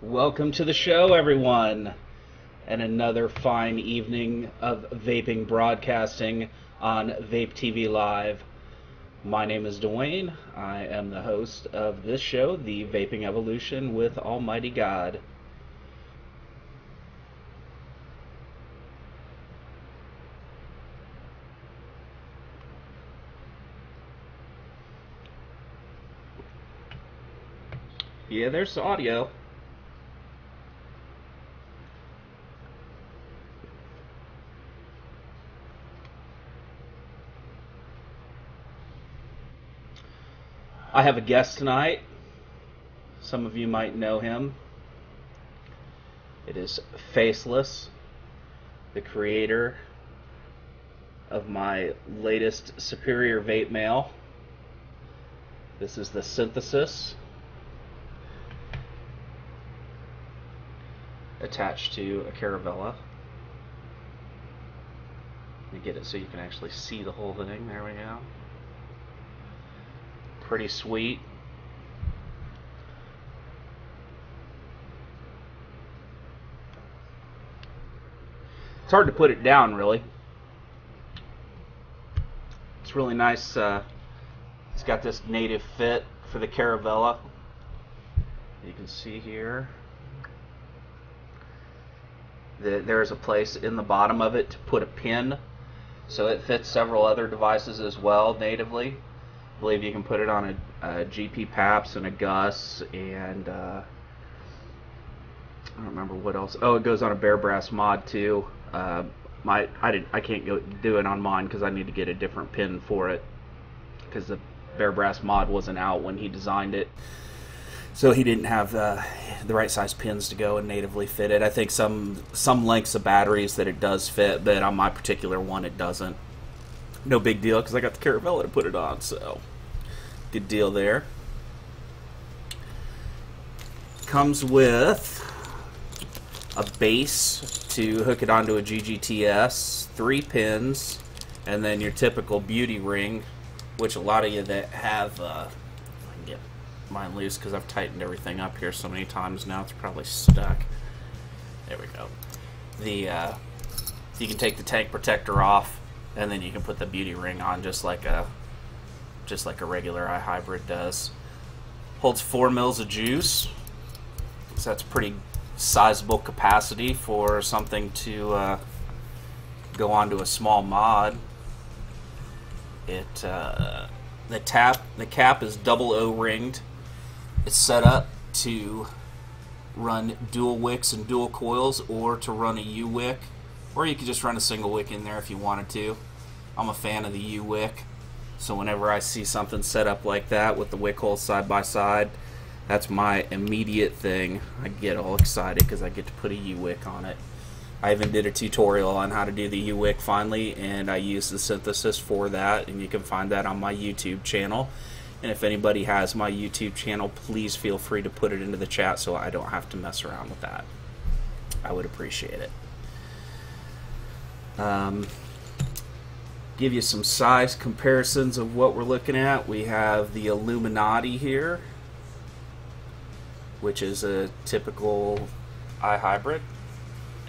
Welcome to the show, everyone, and another fine evening of vaping broadcasting on Vape TV Live. My name is Dwayne. I am the host of this show, the Vaping Evolution with Almighty God. Yeah, there's the audio. I have a guest tonight. Some of you might know him. It is Faceless, the creator of my latest superior vape mail. This is the Synthesis, attached to a Caravella. Let me get it so you can actually see the whole thing. There we go. Pretty sweet. It's hard to put it down, really. It's really nice. It's got this native fit for the Caravella. You can see here that there's a place in the bottom of it to put a pin, so it fits several other devices as well natively. I believe you can put it on a GP PAPS and a Gus, and I don't remember what else. Oh, it goes on a Bare Brass mod too. I can't go do it on mine because I need to get a different pin for it, because the Bare Brass mod wasn't out when he designed it, so he didn't have the right size pins to go and natively fit it. I think some lengths of batteries that it does fit, but on my particular one it doesn't. No big deal, because I got the Caravella to put it on, so good deal there. Comes with a base to hook it onto a GGTS, 3 pins, and then your typical beauty ring, which a lot of you that have, if I can get mine loose because I've tightened everything up here so many times now, it's probably stuck. There we go. You can take the tank protector off, and then you can put the beauty ring on just like a regular iHybrid does. Holds 4 mils of juice, so that's pretty sizable capacity for something to go onto a small mod. The cap is double O-ringed. It's set up to run dual wicks and dual coils, or to run a U-wick, or you could just run a single wick in there if you wanted to. I'm a fan of the U-wick, so whenever I see something set up like that with the wick holes side by side, that's my immediate thing. I get all excited because I get to put a U-wick on it. I even did a tutorial on how to do the U-wick finally, and I used the Synthesis for that, and you can find that on my YouTube channel. And if anybody has my YouTube channel, please feel free to put it into the chat so I don't have to mess around with that. I would appreciate it. Give you some size comparisons of what we're looking at. We have the Illuminati here, which is a typical iHybrid,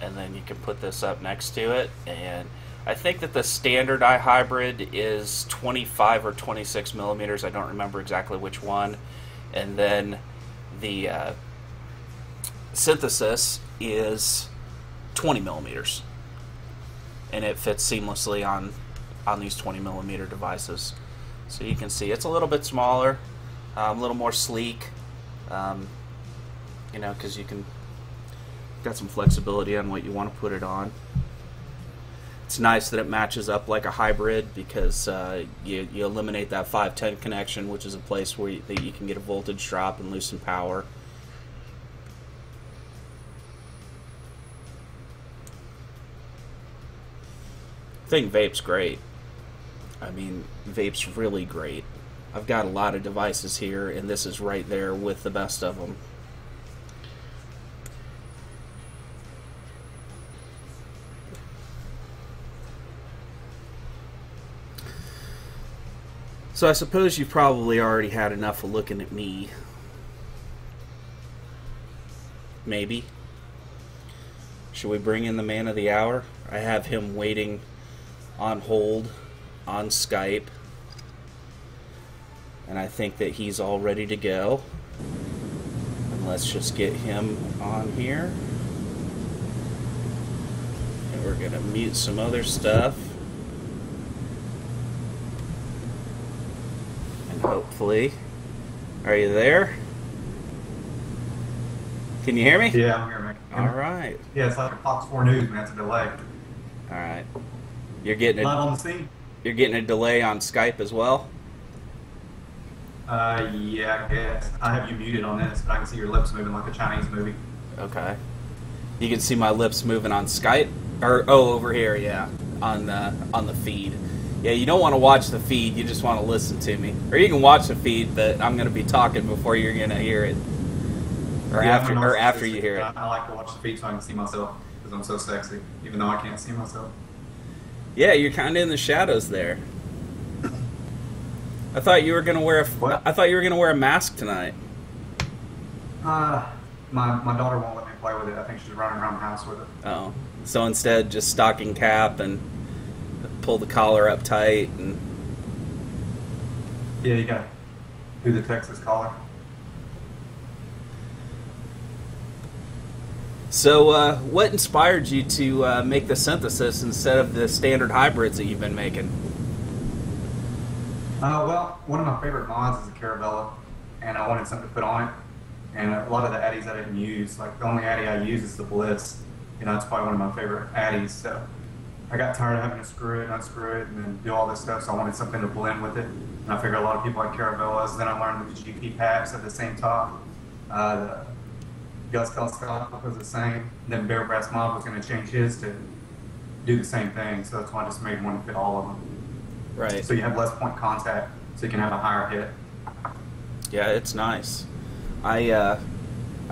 and then you can put this up next to it, and I think that the standard iHybrid is 25 or 26 millimeters. I don't remember exactly which one. And then the Synthesis is 20 millimeters, and it fits seamlessly on these 20 millimeter devices. So you can see it's a little bit smaller, a little more sleek, you know, because you can got some flexibility on what you want to put it on. It's nice that it matches up like a hybrid, because you eliminate that 510 connection, which is a place where you can get a voltage drop and lose some power. I think vape's great. I mean, vape's really great. I've got a lot of devices here, and this is right there with the best of them. So I suppose you've probably already had enough of looking at me. maybe. Should we bring in the man of the hour? I have him waiting on hold on Skype. And I think that he's all ready to go. And let's just get him on here. And we're going to mute some other stuff. And hopefully... Are you there? Can you hear me? Yeah, I'm here, man. All right. Yeah, it's like Fox 4 News, man. It's a delay. All right. You're getting Live on the scene? You're getting a delay on Skype as well? Yeah, I guess. I have you muted on this, but I can see your lips moving like a Chinese movie. Okay. You can see my lips moving on Skype? Or, oh, over here, yeah. On the feed. Yeah, you don't want to watch the feed, you just want to listen to me. Or you can watch the feed, but I'm going to be talking before you're going to hear it. Or yeah, after you hear it. I like to watch the feed so I can see myself, because I'm so sexy, even though I can't see myself. Yeah, you're kind of in the shadows there. I thought you were going to wear a mask tonight. My daughter won't let me play with it. I think she's running around the house with it. Oh. So instead, just stocking cap and pull the collar up tight and... Yeah, you gotta do the Texas collar. So, what inspired you to make the synthesis instead of the standard hybrids that you've been making? Well, one of my favorite mods is a Caravella, and I wanted something to put on it. And a lot of the addies I didn't use, like the only addy I use is the Bliss. You know, it's probably one of my favorite addies. So I got tired of having to screw it, unscrew it, and then do all this stuff. So I wanted something to blend with it. And I figured a lot of people like Caravellas. Then I learned the GP packs at the same top. The Gus Scott was the same. Then Bear Brass Mod was going to change his to do the same thing. So that's why I just made one to fit all of them. Right. So you have less point contact, so you can have a higher hit. Yeah, it's nice. I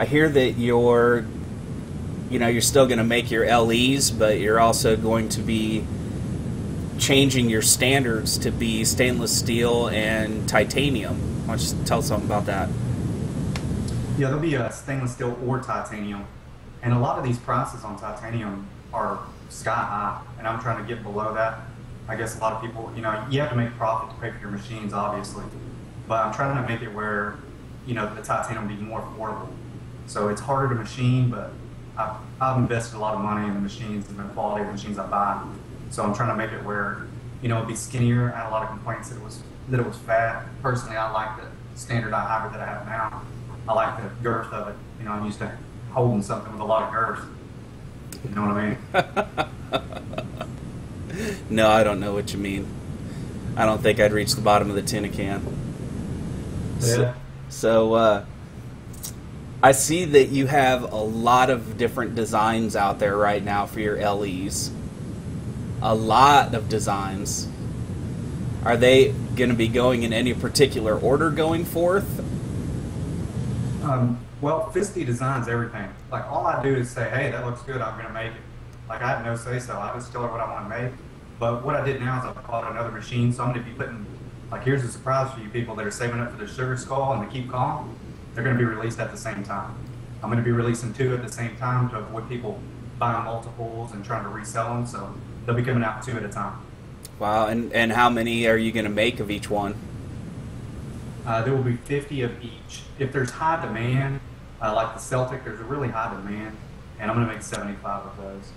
hear that you're still going to make your LEs, but you're also going to be changing your standards to be stainless steel and titanium. Why don't you tell us something about that? Yeah, there'll be a stainless steel or titanium, and a lot of these prices on titanium are sky high, and I'm trying to get below that. I guess a lot of people, you have to make profit to pay for your machines, obviously, but I'm trying to make it where, the titanium will be more affordable. So it's harder to machine, but I've invested a lot of money in the machines and the quality of the machines I buy. So I'm trying to make it where, it'd be skinnier. I had a lot of complaints that it was fat. Personally, I like the standard iHybrid that I have now. I like the girth of it. I'm used to holding something with a lot of girth. You know what I mean? No, I don't know what you mean. I don't think I'd reach the bottom of the tin can. Yeah. So I see that you have a lot of different designs out there right now for your LEs. A lot of designs. Are they going to be going in any particular order going forth? Well, Fisty designs everything. Like, all I do is say, hey, that looks good, I'm going to make it. Like, I have no say-so. I just tell her what I want to make. But what I did now is I bought another machine, so I'm going to be putting, like, here's a surprise for you people that are saving up for the Sugar Skull and the Keep Calm. They're going to be released at the same time. I'm going to be releasing 2 at the same time to avoid people buying multiples and trying to resell them, so they'll be coming out 2 at a time. Wow, and how many are you going to make of each one? There will be 50 of each. If there's high demand, like the Celtic, there's a really high demand, and I'm going to make 75 of those.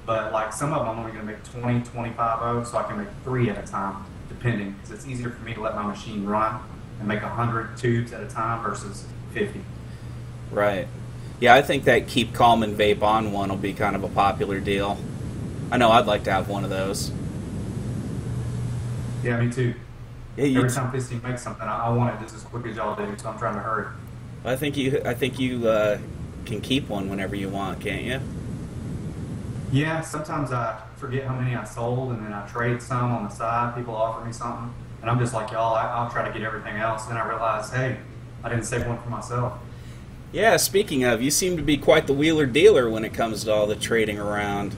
But like some of them, I'm only going to make 20, 25 of, so I can make 3 at a time, depending, because it's easier for me to let my machine run and make 100 tubes at a time versus 50. Right. Yeah, I think that Keep Calm and Vape On one will be kind of a popular deal. I know I'd like to have one of those. Yeah, me too. Yeah, every time Fisty makes something, I want it just as quick as y'all do, so I'm trying to hurry. I think you can keep one whenever you want, can't you? Yeah, sometimes I forget how many I sold, and then I trade some on the side. People offer me something, and I'm just like, y'all, I'll try to get everything else. Then I realize, hey, I didn't save one for myself. Yeah, speaking of, you seem to be quite the wheeler dealer when it comes to all the trading around.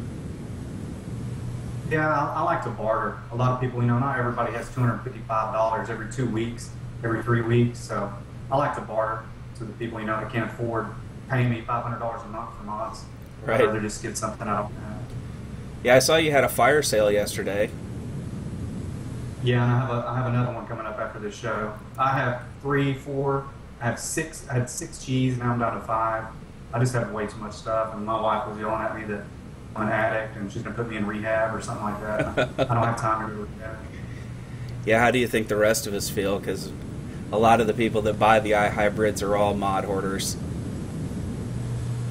Yeah, I like to barter. A lot of people, not everybody has $255 every 2 weeks, every 3 weeks, so I like to barter to the people, that can't afford pay me $500 a month for mods. Right. I'd rather just get something I don't have. Yeah, I saw you had a fire sale yesterday. Yeah, and I have another one coming up after this show. I have 3, 4, I have 6. I had 6 G's, now I'm down to 5. I just have way too much stuff, and my wife was yelling at me that I'm an addict and she's gonna put me in rehab or something like that. I don't have time to do rehab. Yeah, how do you think the rest of us feel? Because a lot of the people that buy the iHybrids are all mod hoarders.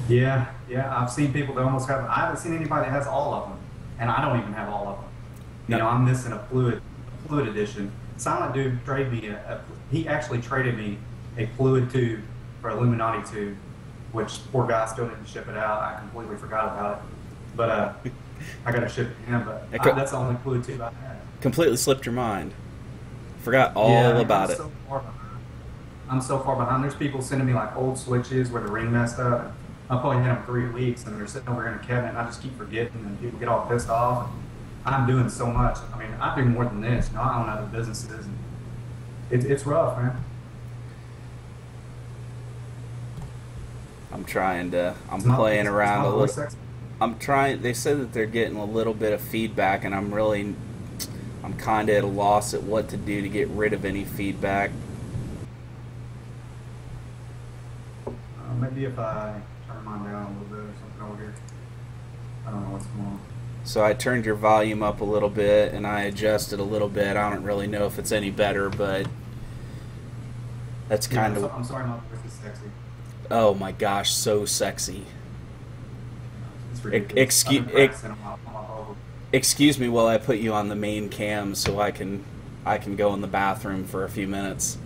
Yeah, I've seen people that almost have. I haven't seen anybody that has all of them, and I don't even have all of them. You know, I'm missing a fluid edition. Silent Dude traded me he actually traded me a fluid tube for Illuminati tube, which poor guy still didn't ship it out. I completely forgot about it, but I got to ship it to him. But that's the only fluid tube I had. Completely slipped your mind. Forgot all about it. I'm so far behind. There's people sending me like old switches where the ring messed up. I've probably had them 3 weeks, and they're sitting over here in a cabinet, and I just keep forgetting, and people get all pissed off. I'm doing so much. I mean, I do more than this. You know, I own other businesses, and it's rough, man. I'm playing around a little. I'm trying. They said that they're getting a little bit of feedback, and I'm kind of at a loss at what to do to get rid of any feedback. Maybe if I turn mine down a little bit or something over here. I don't know what's going on. So I turned your volume up a little bit, and I adjusted a little bit. I don't really know if it's any better, but that's kind of... I'm sorry, my voice is sexy. Oh my gosh, so sexy. It's ridiculous. Excuse me while I put you on the main cam so I can go in the bathroom for a few minutes.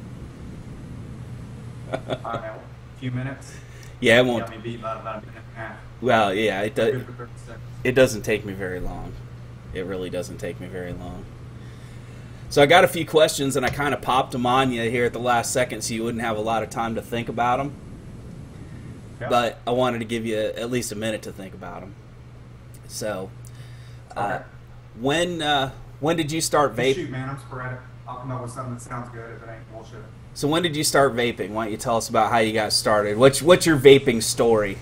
A few minutes? Yeah, it won't... Got me beat by about a minute and a half. Well, yeah, it doesn't take me very long. It really doesn't take me very long. So I got a few questions, and I kind of popped them on you here at the last second so you wouldn't have a lot of time to think about them. Yeah. But I wanted to give you at least a minute to think about them. So, okay. When did you start vaping? Shoot, man, I'm sporadic. I'll come up with something that sounds good if it ain't bullshit. So when did you start vaping? Why don't you tell us about how you got started? What's your vaping story?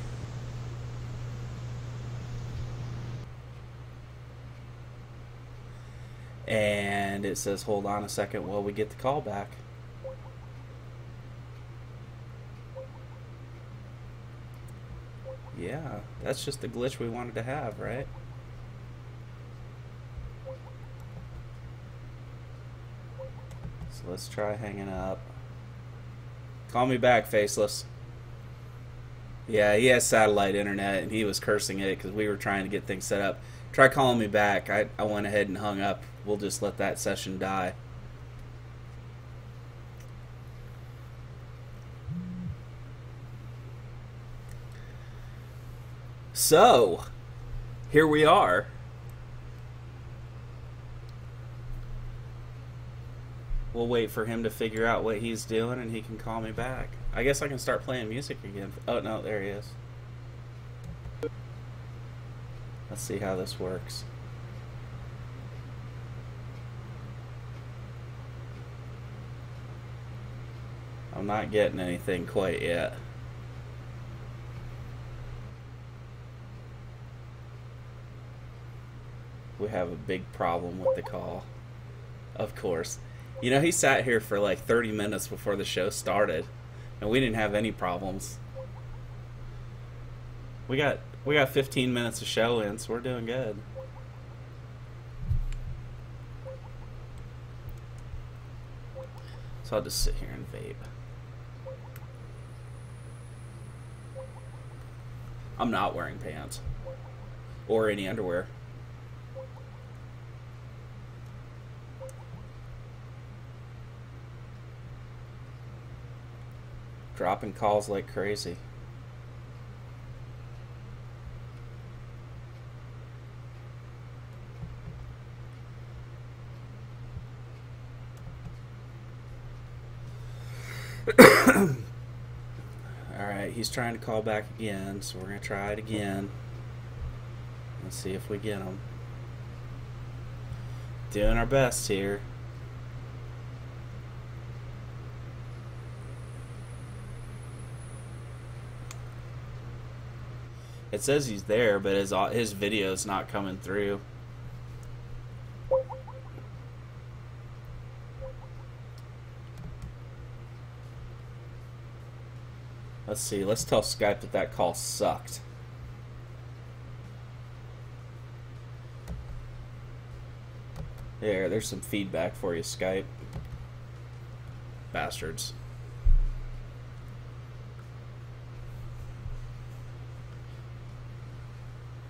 And it says, hold on a second while we get the call back. Yeah, that's just the glitch we wanted to have, right? So let's try hanging up. Call me back, Faceless. Yeah, he has satellite internet, and he was cursing it because we were trying to get things set up. Try calling me back. I went ahead and hung up. We'll just let that session die. So, here we are. We'll wait for him to figure out what he's doing, and he can call me back. I guess I can start playing music again. Oh, no, there he is. Let's see how this works. I'm not getting anything quite yet. We have a big problem with the call. Of course. You know, he sat here for like 30 minutes before the show started, and we didn't have any problems. We got 15 minutes of show in, so we're doing good. So I'll just sit here and vape. I'm not wearing pants or any underwear. Dropping calls like crazy. Alright, he's trying to call back again, so we're going to try it again. Let's see if we get him. Doing our best here. It says he's there, but his video's not coming through. Let's see. Let's tell Skype that that call sucked. There's some feedback for you, Skype. Bastards.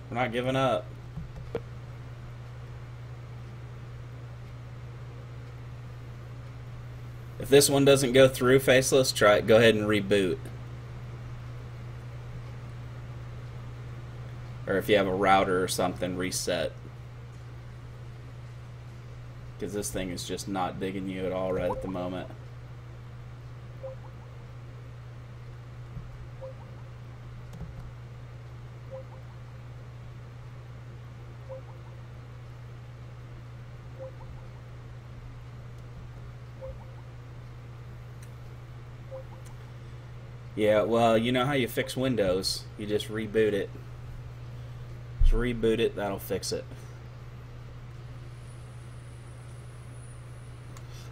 We're not giving up. If this one doesn't go through, Faceless, try it. Go ahead and reboot. Or if you have a router or something, reset. Because this thing is just not digging you at all right at the moment. Yeah, well, you know how you fix Windows. You just reboot it. Just reboot it, that'll fix it.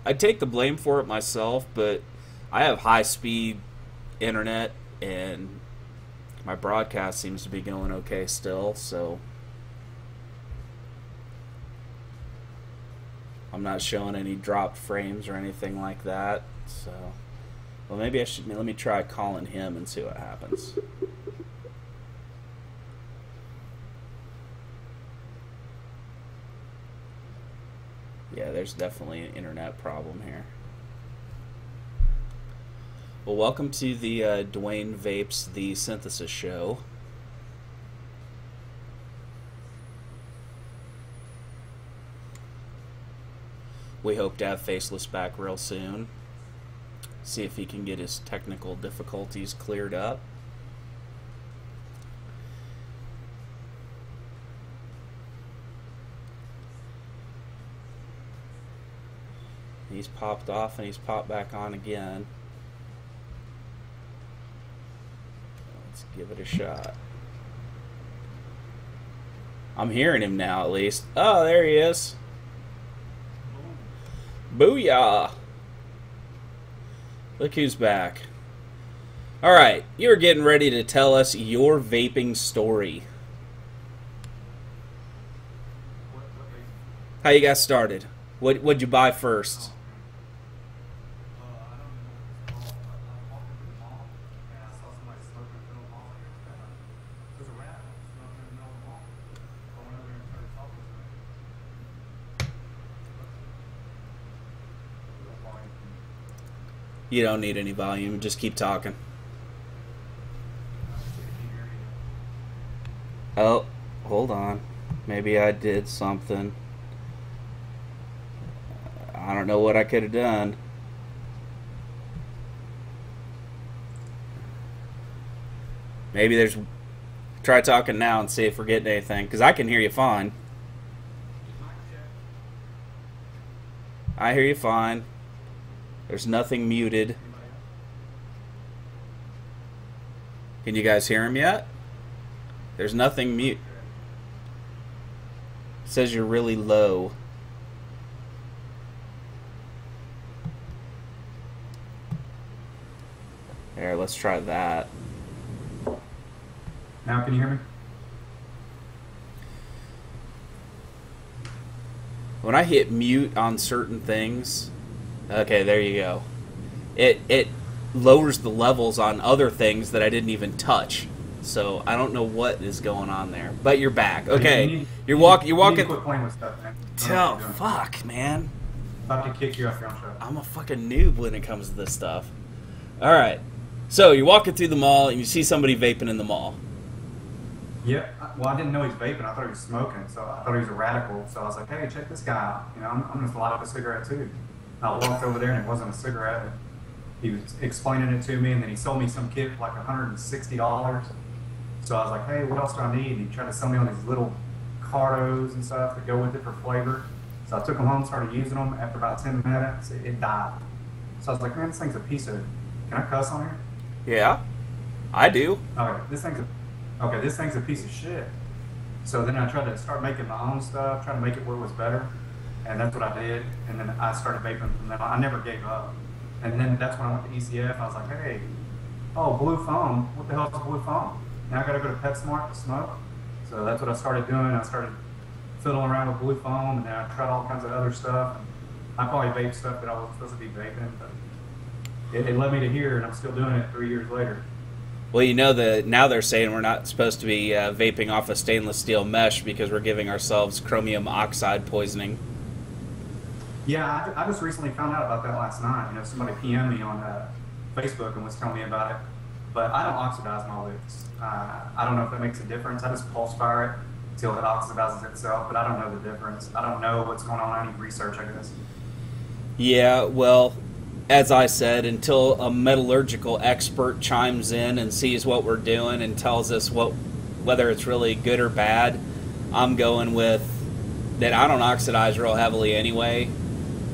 I'd take the blame for it myself, but I have high-speed internet, and my broadcast seems to be going okay still, so I'm not showing any dropped frames or anything like that. So, well, maybe I should. Let me try calling him and see what happens. Yeah, there's definitely an internet problem here. Well, welcome to the Dwayne Vapes the Synthesis Show. We hope to have Faceless back real soon. See if he can get his technical difficulties cleared up. He's popped off and he's popped back on again. Let's give it a shot. I'm hearing him now at least. Oh, there he is. Booyah! Look who's back. Alright, you're getting ready to tell us your vaping story. How you got started? What'd you buy first? You don't need any volume, just keep talking. Oh, hold on. Maybe I did something. I don't know what I could have done. Maybe there's... Try talking now and see if we're getting anything, because I can hear you fine. I hear you fine. There's nothing muted. Can you guys hear him yet? There's nothing mute. It says you're really low. There, let's try that. Now can you hear me? When I hit mute on certain things... Okay, there you go. It lowers the levels on other things that I didn't even touch. So I don't know what is going on there. But you're back. Okay. You're walking. You need to quit playing with stuff, man. Oh, fuck, man. About to kick you off your own show. I'm a fucking noob when it comes to this stuff. Alright. So you're walking through the mall and you see somebody vaping in the mall. Yeah, well, I didn't know he was vaping. I thought he was smoking, so I thought he was a radical. So I was like, hey, check this guy out. You know, I'm just light up a cigarette too. I walked over there and it wasn't a cigarette. He was explaining it to me, and then he sold me some kit for like $160. So I was like, hey, what else do I need? And he tried to sell me on these little cardos and stuff that go with it for flavor. So I took them home, started using them. After about 10 minutes, it died. So I was like, man, this thing's a piece of... Can I cuss on here? Yeah, I do. Okay, this thing's okay, this thing's a piece of shit. So then I tried to start making my own stuff, trying to make it where it was better. And that's what I did. And then I started vaping from then on. I never gave up. And then that's when I went to ECF. I was like, hey, oh, blue foam. What the hell is blue foam? Now I got to go to PetSmart to smoke. So that's what I started doing. I started fiddling around with blue foam, and then I tried all kinds of other stuff. And I probably vaped stuff that I was supposed to be vaping, but it led me to here, and I'm still doing it 3 years later. Well, you know that now they're saying we're not supposed to be vaping off a stainless steel mesh because we're giving ourselves chromium oxide poisoning. Yeah, I just recently found out about that last night. You know, somebody PM'd me on Facebook and was telling me about it. But I don't oxidize my wicks. I don't know if that makes a difference. I just pulse fire it until it oxidizes itself, but I don't know the difference. I don't know what's going on. I need research, I guess. Yeah, well, as I said, until a metallurgical expert chimes in and sees what we're doing and tells us whether it's really good or bad, I'm going with that I don't oxidize real heavily anyway.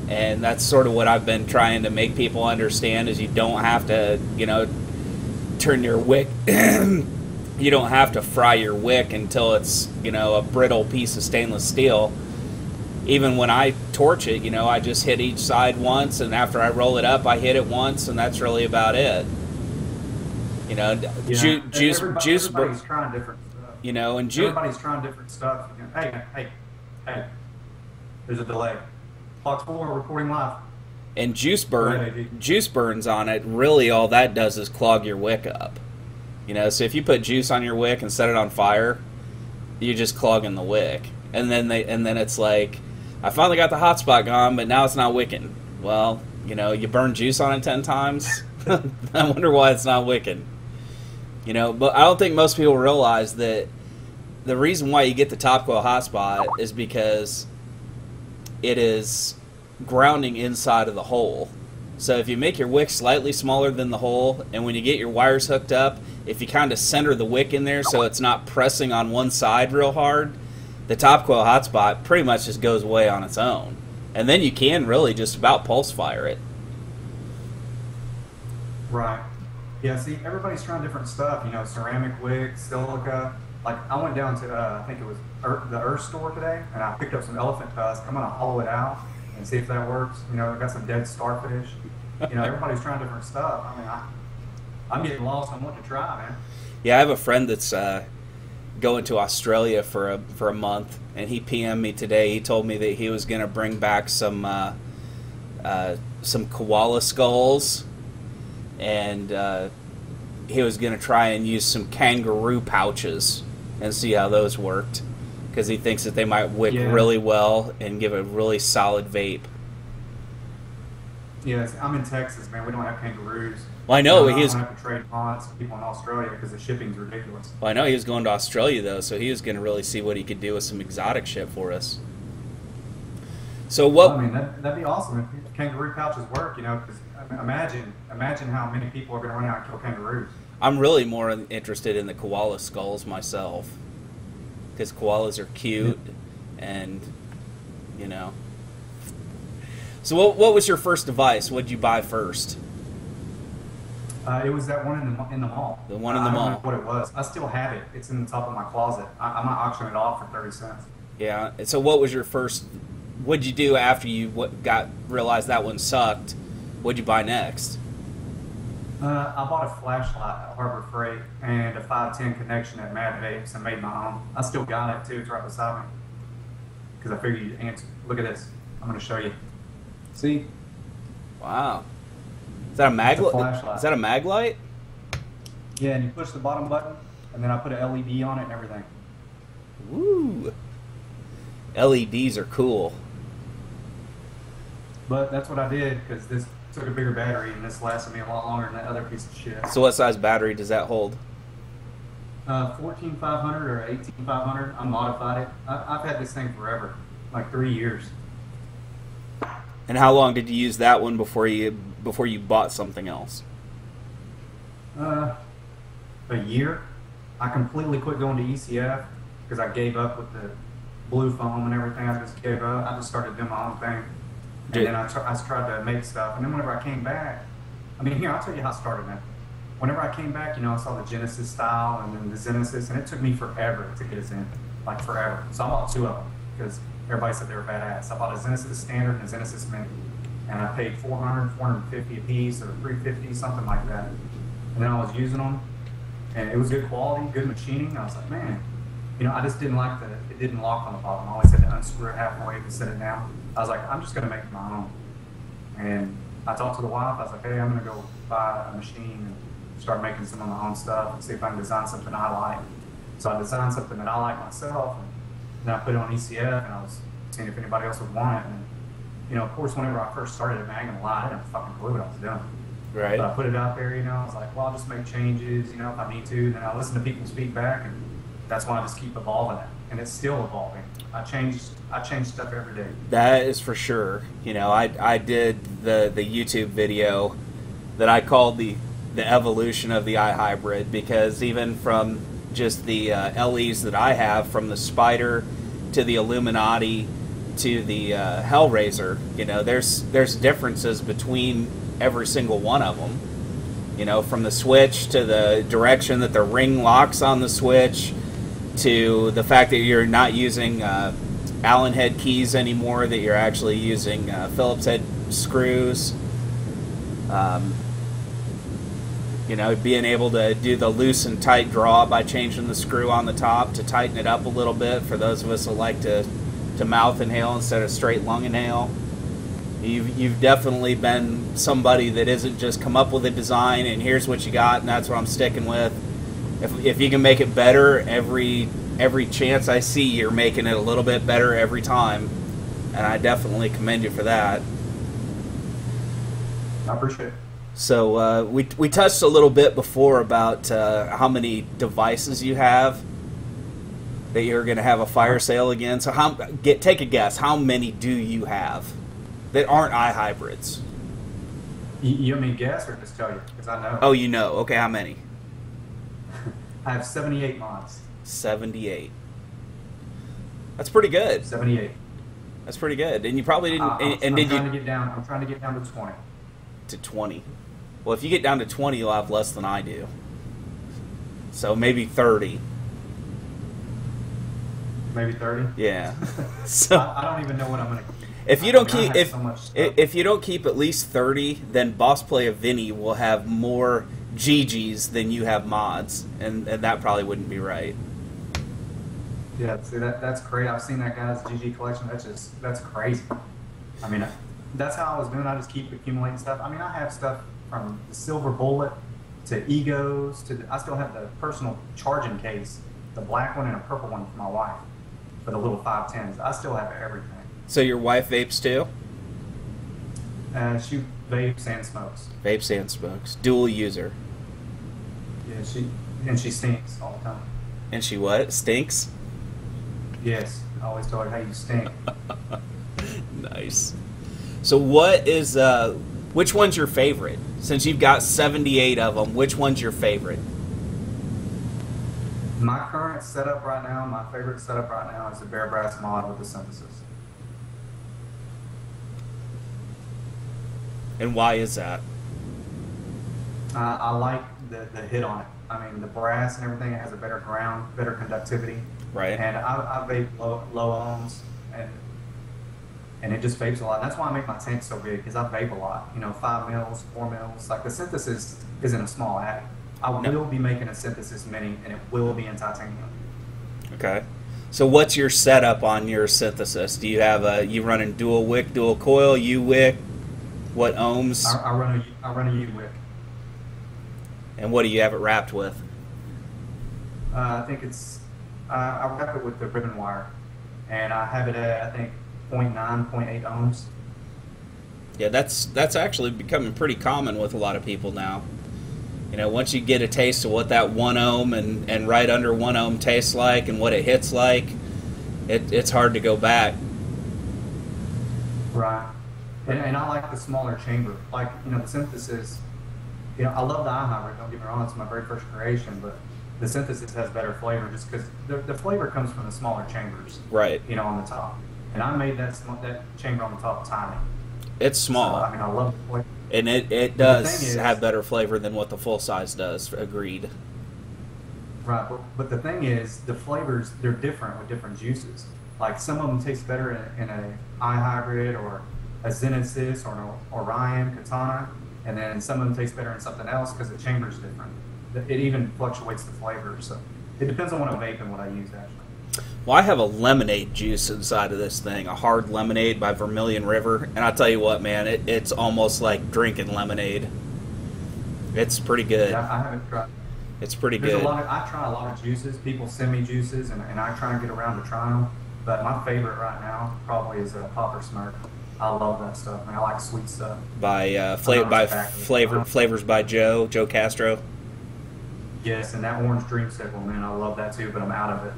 And that's sort of what I've been trying to make people understand is you don't have to, you know, turn your wick. You don't have to fry your wick until it's, you know, a brittle piece of stainless steel. Even when I torch it, you know, I just hit each side once, and after I roll it up, I hit it once, and that's really about it. You know, Yeah. everybody's trying different stuff. You know, and everybody's trying different stuff. Hey, there's a delay. Clock's 4, recording live. And juice burns on it, really all that does is clog your wick up. You know, so if you put juice on your wick and set it on fire, you're just clogging the wick. And then it's like, I finally got the hot spot gone, but now it's not wicking. Well, you know, you burn juice on it 10 times. I wonder why it's not wicking. You know, but I don't think most people realize that the reason why you get the top coil hot spot is because it is grounding inside of the hole. So if you make your wick slightly smaller than the hole, and when you get your wires hooked up, if you kind of center the wick in there so it's not pressing on one side real hard, the top coil hotspot pretty much just goes away on its own. And then you can really just about pulse fire it. Right. Yeah, see, everybody's trying different stuff, you know, ceramic wick, silica. Like, I went down to, I think it was the Earth store today, and I picked up some elephant tusk. I'm going to hollow it out and see if that works. You know, I got some dead starfish. You know, everybody's trying different stuff. I mean, I'm getting lost on what to try, man. Yeah, I have a friend that's going to Australia for a month, and he PM'd me today. He told me that he was going to bring back some koala skulls, and he was going to try and use some kangaroo pouches and see how those worked, because he thinks that they might wick really well and give a really solid vape. Yeah, I'm in Texas, man. We don't have kangaroos. Well, I know I don't have to trade pots with people in Australia because the shipping's ridiculous. Well, I know he was going to Australia though, so he was going to really see what he could do with some exotic shit for us. So what? Well, I mean, that'd be awesome if kangaroo pouches work. You know, because imagine how many people are going to run out and kill kangaroos. I'm really more interested in the koala skulls myself, because koalas are cute, and you know. So what was your first device? What did you buy first? It was that one in the mall. The one in the mall. I don't know what it was. I still have it. It's in the top of my closet. I might auction it off for 30 cents. Yeah. And so what was your first? What did you do after you realized that one sucked? What'd you buy next? I bought a flashlight at Harbor Freight and a 510 connection at Mad Vapes and made my own. I still got it too. It's right beside me. Because I figured you'd answer. Look at this. I'm going to show you. See? Wow. Is that a mag light? Is that a mag light? Yeah, and you push the bottom button, and then I put an LED on it and everything. Woo! LEDs are cool. But that's what I did, because this took a bigger battery, and this lasted me a lot longer than that other piece of shit. So what size battery does that hold? 14500 or 18500. I modified it. I've had this thing forever, like 3 years. And how long did you use that one before you bought something else? A year. I completely quit going to ECF because I gave up with the blue foam and everything. I just gave up. I just started doing my own thing. And then I tried to make stuff. And then whenever I came back, I mean, here, I'll tell you how it started, man. whenever I came back, I saw the Genesis style and then the Genesis, and it took me forever to get a Zen, like forever. So I bought two of them because everybody said they were badass. I bought a Genesis Standard and a Genesis Mini, and I paid $400, $450 a piece, or $350, something like that. And then I was using them, and it was good quality, good machining. I was like, man, I just didn't like it didn't lock on the bottom. I always had to unscrew it halfway to set it down. I was like, I'm just gonna make my own. And I talked to the wife. I was like, hey, I'm gonna go buy a machine and start making some of my own stuff and see if I can design something I like. So I designed something that I like myself, and then I put it on ECF, and I was seeing if anybody else would want it. And of course, whenever I first started it, man, I ain't gonna lie, I didn't fucking clue what I was doing. Right. But I put it out there, I was like, well, I'll just make changes, if I need to. Then I listen to people's feedback, and that's why I just keep evolving it. And it's still evolving. I change stuff every day. That is for sure. I did the YouTube video that I called the evolution of the iHybrid, because even from just the LEs that I have, from the Spider to the Illuminati to the Hellraiser, there's differences between every single one of them. From the switch to the direction that the ring locks on the switch, to the fact that you're not using Allen head keys anymore, that you're actually using Phillips head screws. Being able to do the loose and tight draw by changing the screw on the top to tighten it up a little bit for those of us who like to mouth inhale instead of straight lung inhale. You've definitely been somebody that isn't just come up with a design and here's what you got and that's what I'm sticking with. If you can make it better, every chance I see, you're making it a little bit better every time, and I definitely commend you for that. I appreciate it. So we touched a little bit before about how many devices you have that you're going to have a fire sale again. So take a guess. How many do you have that aren't iHybrids? You want me to guess or just tell you? Because I know. Oh, you know. Okay, how many? I have 78 mods. 78. That's pretty good. 78. That's pretty good. And you probably didn't. I'm trying to get down to 20. To 20. Well, if you get down to 20, you'll have less than I do. So maybe 30. Maybe 30. Yeah. So I don't even know what I'm going to keep. If you don't keep at least 30, then Boss Player Vinny will have more GGs than you have mods, and that probably wouldn't be right. Yeah, see that's crazy. I've seen that guy's GG collection. That's crazy. I mean, that's how I was doing. I just keep accumulating stuff. I mean, I have stuff from the Silver Bullet to Egos I still have the personal charging case, the black one and a purple one for my wife, for the little 510s. I still have everything. So your wife vapes too? She vapes and smokes. Vapes and smokes. Dual user. Yeah, she stinks all the time. And she what? Stinks? Yes. I always tell her, hey, you stink. Nice. So which one's your favorite? Since you've got 78 of them, which one's your favorite? My current setup right now, my favorite setup right now is the Bare Brass mod with the synthesis. And why is that? I like the hit on it. I mean, the brass and everything, it has a better ground, better conductivity. Right. And I vape low ohms, and it just vapes a lot. That's why I make my tank so big, because I vape a lot. 5 mils, 4 mils. Like, the synthesis isn't a small addy. I will be making a synthesis mini, and it will be in titanium. Okay. So what's your setup on your synthesis? Do you have you running dual wick, dual coil, U wick? What ohms? I run a U wick. And what do you have it wrapped with? I think it's I wrap it with the ribbon wire, and I have it at, I think, 0.9, 0.8 ohms. Yeah, that's actually becoming pretty common with a lot of people now. Once you get a taste of what that 1 ohm and right under 1 ohm tastes like and what it hits like, it's hard to go back. Right. And I like the smaller chamber. Like, the synthesis, I love the iHybrid, don't get me wrong, it's my very first creation, but the synthesis has better flavor just because the flavor comes from the smaller chambers. Right. On the top. And I made that chamber on the top tiny. It's small. So, I love the flavor. And it does have better flavor than what the full size does. Agreed. Right, but the thing is, the flavors, they're different with different juices. Like some of them taste better in a iHybrid or a Genesis or an Orion Katana, and then some of them taste better in something else because the chamber's different. It even fluctuates the flavor, so it depends on what I vape and what I use actually. Well, I have a lemonade juice inside of this thing, a hard lemonade by Vermilion River, and I'll tell you what, man, it's almost like drinking lemonade. It's pretty good. Yeah, I haven't tried. It's pretty There's good. I try a lot of juices. People send me juices, and I try and get around to trying them. But my favorite right now probably is a Popper Smirk. I love that stuff, man. I like sweet stuff. By Flavors by Joe Castro. Yes, and that Orange Dreamsicle, man, I love that too. But I'm out of it.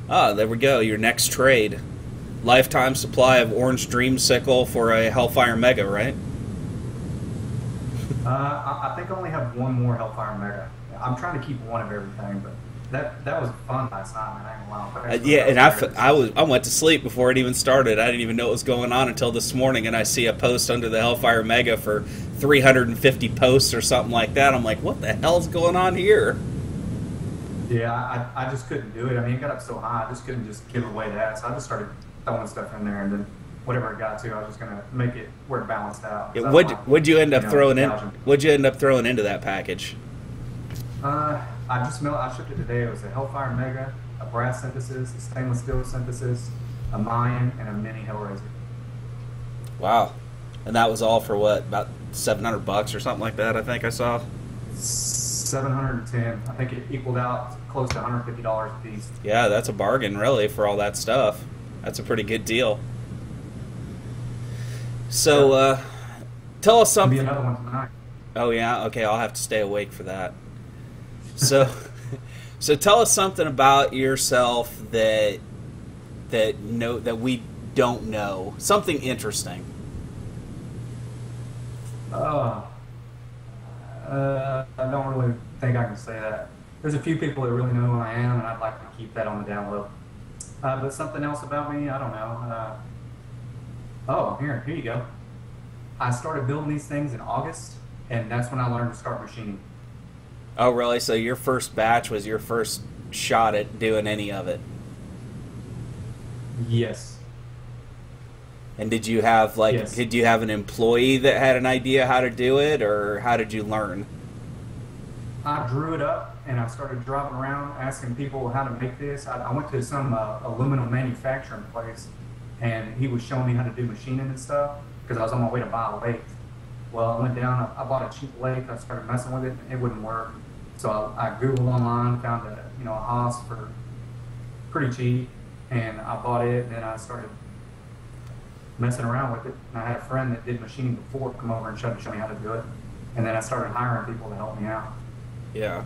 Ah, there we go. Your next trade. Lifetime supply of Orange Dreamsicle for a Hellfire Mega, right? I think I only have one more Hellfire Mega. I'm trying to keep one of everything, but that was fun last night, man. I ain't gonna lie. Yeah, and I went to sleep before it even started. I didn't even know what was going on until this morning, and I see a post under the Hellfire Mega for 350 posts or something like that. I'm like, what the hell's going on here? Yeah, I just couldn't do it. I mean, it got up so high, I just couldn't just give away that. So I just started throwing stuff in there, and then whatever it got to, I was just gonna make it where it balanced out. Yeah, what'd you end up throwing in? What'd you end up throwing into that package? I shipped it today. It was a Hellfire Mega, a brass synthesis, a stainless steel synthesis, a Mayan, and a mini Hellraiser. Wow, and that was all for what? About $700 or something like that. I think I saw. 710. I think it equaled out close to $150 a piece. Yeah, that's a bargain, really, for all that stuff. That's a pretty good deal. So, tell us something. Be another one tonight. Oh yeah, okay. I'll have to stay awake for that. So, so tell us something about yourself that we don't know. Something interesting. I don't really think I can say that. There's a few people that really know who I am, and I'd like to keep that on the down low. But something else about me, I don't know. Here you go. I started building these things in August, and that's when I learned to start machining. Oh, really? So your first batch was your first shot at doing any of it? Yes. And did you have did you have an employee that had an idea how to do it, or how did you learn? I drew it up and I started driving around asking people how to make this. I went to some aluminum manufacturing place, and he was showing me how to do machining and stuff because I was on my way to buy a lathe. Well, I went down, I bought a cheap lathe, I started messing with it, and it wouldn't work. So I Googled online, found a Haas for pretty cheap, and I bought it, and then I started messing around with it. And I had a friend that did machining before come over and show me how to do it. And then I started hiring people to help me out. Yeah.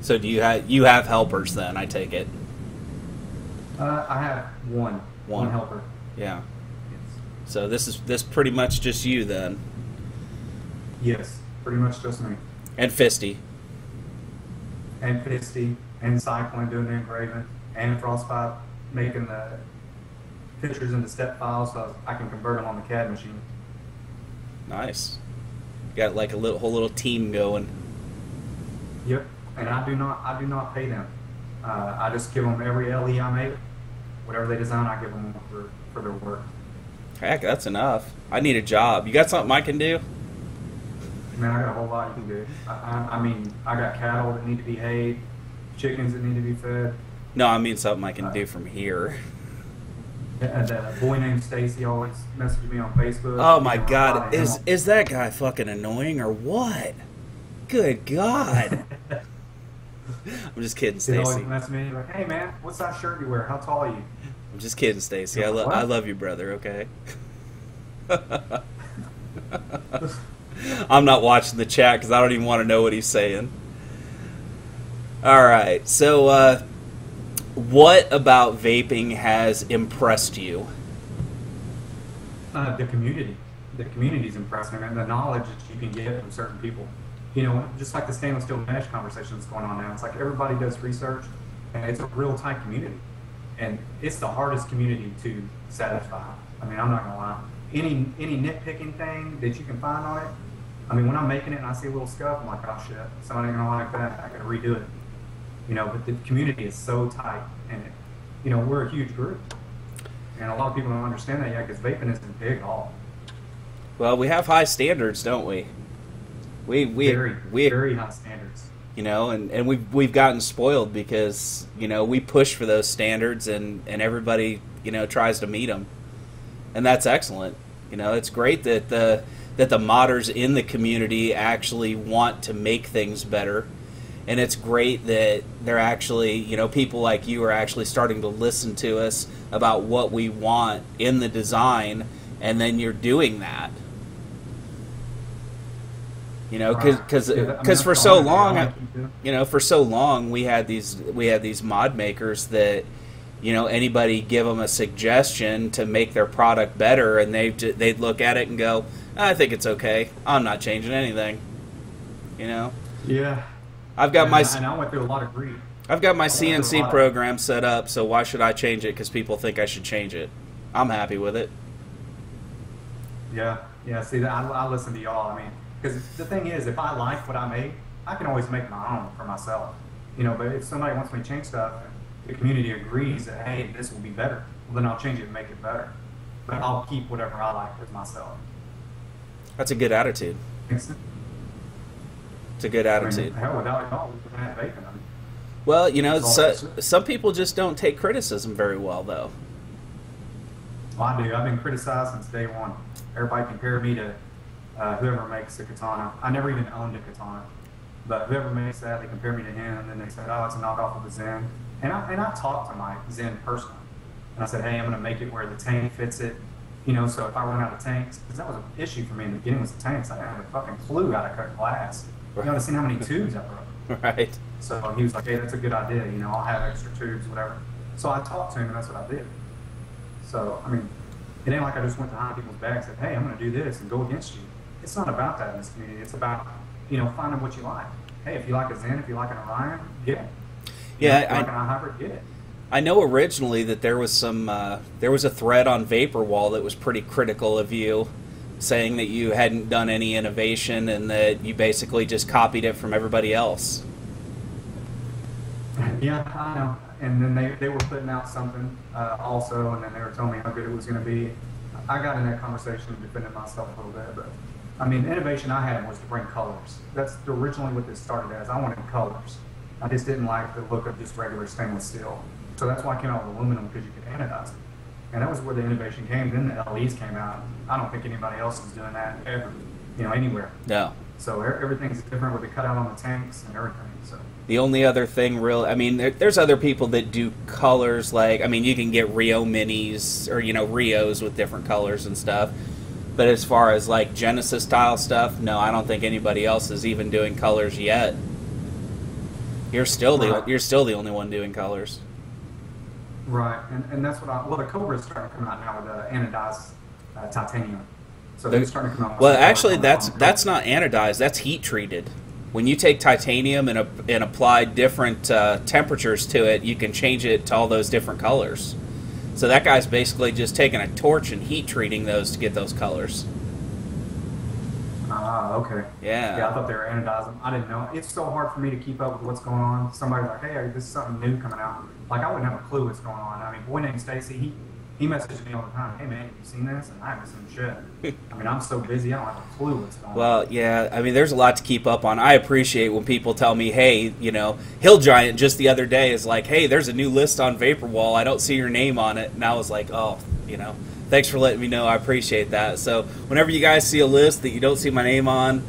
So do you have helpers then, I take it? I have one helper. Yeah. Yes. So this pretty much just you then? Yes, pretty much just me. And Fisty. And Fisty, and cycling, doing the engraving, and Frostbite, making the pictures into step files so I can convert them on the CAD machine. Nice. Got like a whole little team going. Yep, and I do not pay them. I just give them every LE I make, whatever they design, I give them for their work. Heck, that's enough. I need a job. You got something I can do? Man, I got a whole lot you can do. I mean, I got cattle that need to be hayed, chickens that need to be fed. No, I mean something I can do from here. The boy named Stacy always messages me on Facebook. Oh my God, is that guy fucking annoying or what? Good God. I'm just kidding, Stacy. He always messages me like, "Hey man, what size shirt do you wear? How tall are you?" I'm just kidding, Stacy. I love you, brother. Okay. I'm not watching the chat because I don't even want to know what he's saying. All right, so what about vaping has impressed you? The community. The community's impressed me, and the knowledge that you can get from certain people. You know, just like the stainless steel mesh conversation that's going on now. It's like everybody does research, and it's a real tight community. And it's the hardest community to satisfy. I mean, I'm not going to lie. any nitpicking thing that you can find on it. I mean, when I'm making it and I see a little scuff, I'm like, oh shit, somebody ain't gonna like that. I gotta redo it. You know, but the community is so tight, and you know, we're a huge group, and a lot of people don't understand that yet because vaping isn't big at all. Well, we have high standards, don't we? We Very high standards. You know, and we've gotten spoiled because, you know, we push for those standards, and everybody, you know, tries to meet them, and that's excellent. You know, it's great that the modders in the community actually want to make things better, and it's great that they're actually, you know, people like you are actually starting to listen to us about what we want in the design, and then you're doing that. You know, because for so long, you know, for so long we had these mod makers that, you know, anybody give them a suggestion to make their product better, and they'd look at it and go, I think it's okay. I'm not changing anything. You know. Yeah. And I went through a lot of grief. I've got my CNC program set up, so why should I change it? Because people think I should change it. I'm happy with it. Yeah. See, I listen to y'all. I mean. Because the thing is, if I like what I make, I can always make my own for myself. You know, but if somebody wants me to change stuff, and the community agrees that, hey, this will be better, well, then I'll change it and make it better. But I'll keep whatever I like with myself. That's a good attitude. It's a good attitude. I mean, hell, without it all, we wouldn't have vaping. I mean, well, you know, some people just don't take criticism very well, though. Well, I do. I've been criticized since day one. Everybody compared me to whoever makes the katana. I never even owned a katana, but whoever makes that, they compare me to him, and then they said, oh, it's a knockoff of the Zen. And I talked to my Zen personally, and I said, hey, I'm going to make it where the tank fits it, you know, so if I run out of tanks, because that was an issue for me in the beginning was the tanks. I didn't have a fucking clue how to cut glass. You know, to see how many tubes I broke. Right. So he was like, hey, that's a good idea, you know, I'll have extra tubes, whatever. So I talked to him, and that's what I did. So, I mean, it ain't like I just went behind people's backs and said, hey, I'm going to do this and go against you. It's not about that in this community. It's about, you know, finding what you like. Hey, if you like a Zen, if you like an Orion, get it. Yeah, if you like an iHybrid, get it. I know originally that there was a thread on Vaporwall that was pretty critical of you, saying that you hadn't done any innovation and that you basically just copied it from everybody else. Yeah, I know. And then they were putting out something also, and then they were telling me how good it was going to be. I got in that conversation defending myself a little bit, but I mean, the innovation I had was to bring colors. That's originally what this started as. I wanted colors. I just didn't like the look of just regular stainless steel. So that's why I came out with aluminum, because you could anodize it. And that was where the innovation came. Then the LEs came out. I don't think anybody else is doing that ever, you know, anywhere. No. So everything's different with the cutout on the tanks and everything. So the only other thing I mean, there's other people that do colors, like, I mean, you can get Rio minis or, you know, Rios with different colors and stuff. But as far as like Genesis style stuff, no, I don't think anybody else is even doing colors yet. You're still the only one doing colors. Right, and that's what the Cobra is starting to come out now with anodized titanium. So they're starting to come out. Well, actually, that's not anodized. That's heat treated. When you take titanium and apply different temperatures to it, you can change it to all those different colors. So that guy's basically just taking a torch and heat treating those to get those colors. Ah, okay. Yeah. Yeah, I thought they were anodizing. I didn't know. It's so hard for me to keep up with what's going on. Somebody's like, hey, this is something new coming out. Like, I wouldn't have a clue what's going on. I mean, boy named Stacy, he messages me all the time. Hey, man, have you seen this? And I haven't seen shit. I mean, I'm so busy, I don't have a clue what's going on. Well, yeah, I mean, there's a lot to keep up on. I appreciate when people tell me, hey, you know, Hill Giant just the other day is like, hey, there's a new list on Vaporwall. I don't see your name on it. And I was like, oh, you know, thanks for letting me know. I appreciate that. So whenever you guys see a list that you don't see my name on,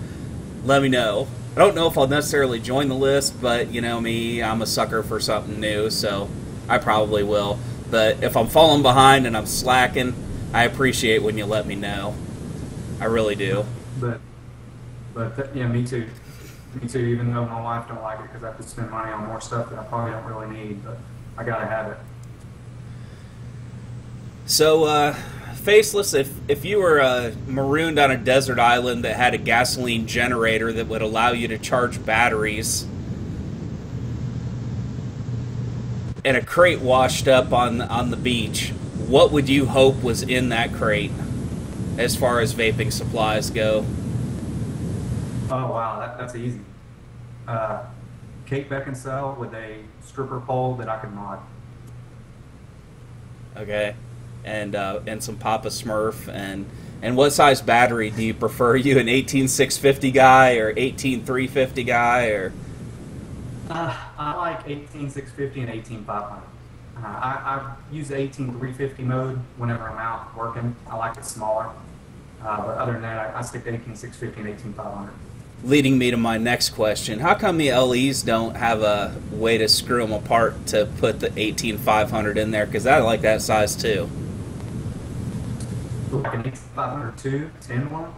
let me know. I don't know if I'll necessarily join the list, but, you know me, I'm a sucker for something new, so I probably will. But if I'm falling behind and I'm slacking, I appreciate when you let me know. I really do. But yeah, me too. Me too, even though my wife don't like it because I have to spend money on more stuff that I probably don't really need, but I gotta have it. So, Faceless, if you were marooned on a desert island that had a gasoline generator that would allow you to charge batteries, and a crate washed up on the beach, what would you hope was in that crate? as far as vaping supplies go? Oh wow, that's easy. Kate Beckinsale with a stripper pole that I could mod. Okay, and some Papa Smurf, and what size battery do you prefer? Are you an 18650 guy or 18350 guy, or? I like 18650 and 18500. I use the 18350 mode whenever I'm out working. I like it smaller, but other than that, I stick to 18650 and 18500. Leading me to my next question: how come the LEs don't have a way to screw them apart to put the 18500 in there? Because I like that size too. Like an 18500 tube, 10 one.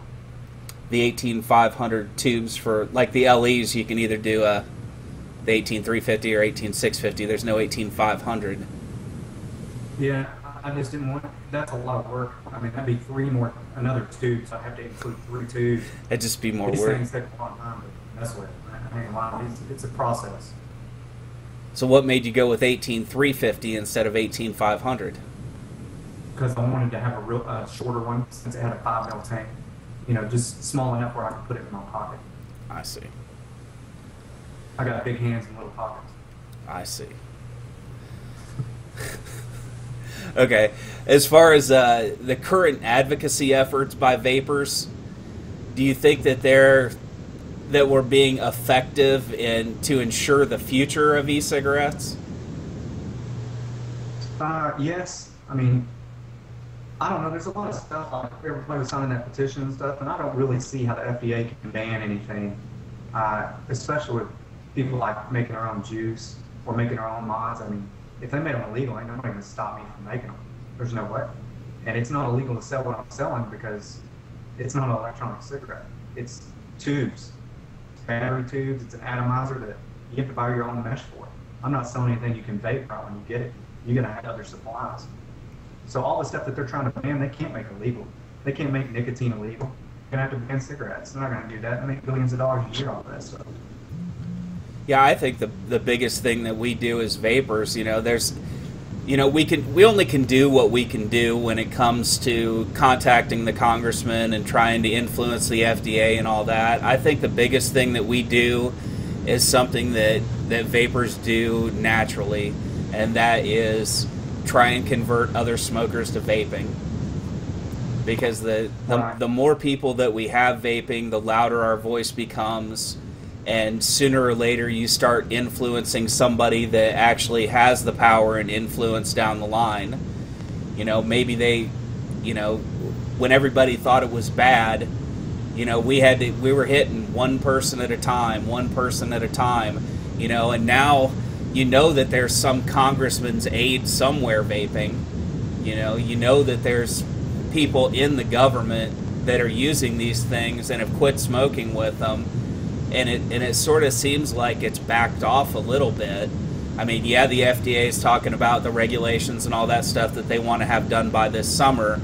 The 18500 tubes for like the LEs, you can either do the 18350 or 18650. There's no 18500. Yeah, I just didn't want. That's a lot of work. I mean, that'd be another tube, so I have to include 3 tubes. It'd just be more These work. things take a long time, but that's what I mean. Wow, it's a process. So what made you go with 18350 instead of 18500? Because I wanted to have a real shorter one, since it had a 5 mil tank. You know, just small enough where I could put it in my pocket. I see. I got big hands and little pockets. I see. Okay, as far as the current advocacy efforts by vapors, do you think that we're being effective to ensure the future of e-cigarettes? Yes. I mean, I don't know. There's a lot of stuff. Like everybody was signing that petition and stuff, and I don't really see how the FDA can ban anything, especially with people like making their own juice or making their own mods. I mean, if they made them illegal, ain't nobody gonna stop me from making them. There's no way. And it's not illegal to sell what I'm selling because it's not an electronic cigarette. It's tubes, it's battery tubes. It's an atomizer that you have to buy your own mesh for. I'm not selling anything you can vape right when you get it. You're gonna have other supplies. So all the stuff that they're trying to ban, they can't make illegal. They can't make nicotine illegal. They're gonna have to ban cigarettes. They're not gonna do that. They make billions of dollars a year off that stuff. Yeah, I think the biggest thing that we do as vapors, we only can do what we can do when it comes to contacting the congressman and trying to influence the FDA and all that. I think the biggest thing that we do is something that vapors do naturally, and that is try and convert other smokers to vaping. Because the more people that we have vaping, the louder our voice becomes, and sooner or later you start influencing somebody that actually has the power and influence down the line. Maybe when everybody thought it was bad, we were hitting one person at a time, and now that there's some congressman's aide somewhere vaping. That there's people in the government that are using these things and have quit smoking with them. And it sort of seems like it's backed off a little bit. I mean, yeah, the FDA is talking about the regulations and all that stuff that they want to have done by this summer,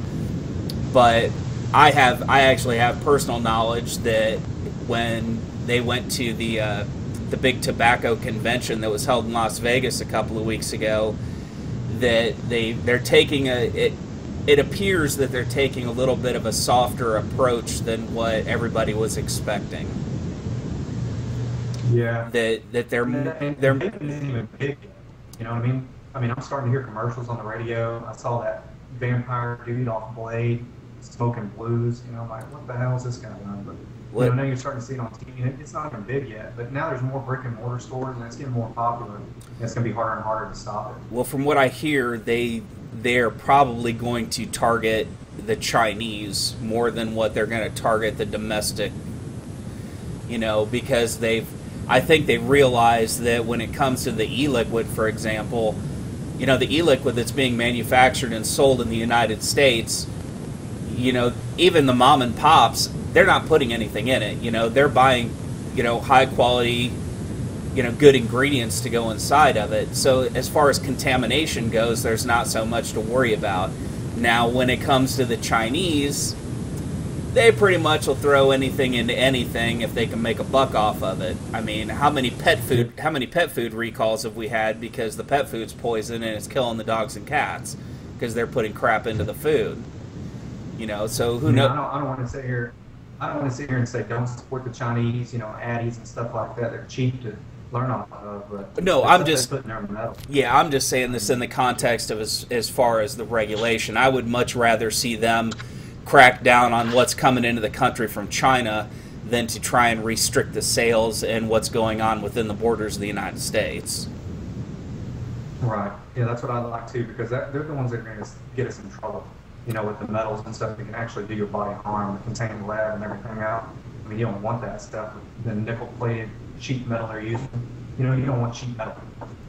but I actually have personal knowledge that when they went to the big tobacco convention that was held in Las Vegas a couple of weeks ago, that they're taking it appears that they're taking a little bit of a softer approach than what everybody was expecting. Yeah. That they're vaping isn't even big yet. You know what I mean? I mean, I'm starting to hear commercials on the radio. I saw that vampire dude off Blade smoking blues. I'm like, what the hell is this guy doing? But now you're starting to see it on TV. It's not even big yet, but now there's more brick and mortar stores, and it's getting more popular. And it's going to be harder and harder to stop it. Well, from what I hear, they're probably going to target the Chinese more than what they're going to target the domestic. Because I think they realize that when it comes to the e-liquid, for example, the e-liquid that's being manufactured and sold in the United States, even the mom and pops, they're not putting anything in it. They're buying, high quality, good ingredients to go inside of it. So as far as contamination goes, there's not so much to worry about. Now, when it comes to the Chinese, they pretty much will throw anything into anything if they can make a buck off of it. I mean, how many pet food recalls have we had because the pet food's poison and it's killing the dogs and cats because they're putting crap into the food? So who You know, knows? I don't want to sit here. I don't want to sit here and say don't support the Chinese. You know, Addies and stuff like that. They're cheap to learn off of, but No, the I'm stuff they just put in their metal. Yeah, I'm just saying I this in mean, the context of as far as the regulation. I would much rather see them crack down on what's coming into the country from China than to try and restrict the sales and what's going on within the borders of the United States. right. Yeah, that's what I like too, because they're the ones that are going to get us in trouble. You know, with the metals and stuff that can actually do your body harm, the contained lead and everything out. I mean, you don't want that stuff. The nickel-plated sheet metal they're using. You know, you don't want cheap metal.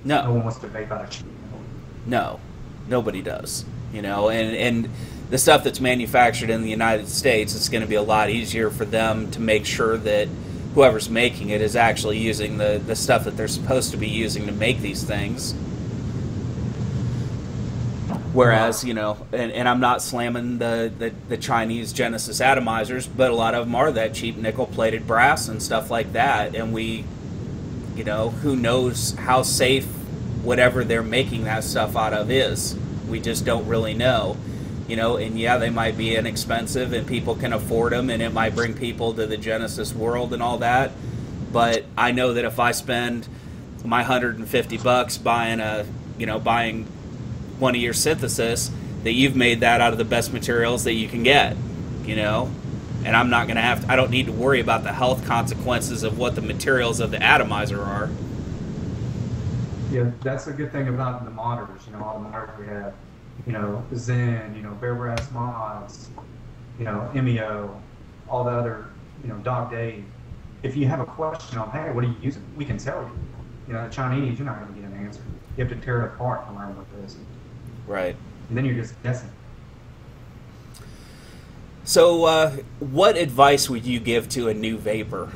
No No, one wants to vape out of cheap metal. no, nobody does. And the stuff that's manufactured in the United States, it's going to be a lot easier for them to make sure that whoever's making it is actually using the stuff that they're supposed to be using to make these things. Whereas, and I'm not slamming the Chinese Genesis atomizers, but a lot of them are that cheap nickel-plated brass and stuff like that. And who knows how safe whatever they're making that stuff out of is. We just don't really know. And yeah, they might be inexpensive and people can afford them and it might bring people to the Genesis world and all that. But I know that if I spend my $150 buying one of your synthesis, that you've made that out of the best materials that you can get, and I'm not going to I don't need to worry about the health consequences of what the materials of the atomizer are. Yeah, that's a good thing about the monitors. You know, all the monitors we have. You know, Zen. You know, Bear Brass Mods. You know, MEO. All the other. You know, Dog Dave. If you have a question on, hey, what are you using? We can tell you. You know, the Chinese, you're not going to get an answer. You have to tear it apart to learn what it is. Right. And then you're just guessing. So, what advice would you give to a new vapor?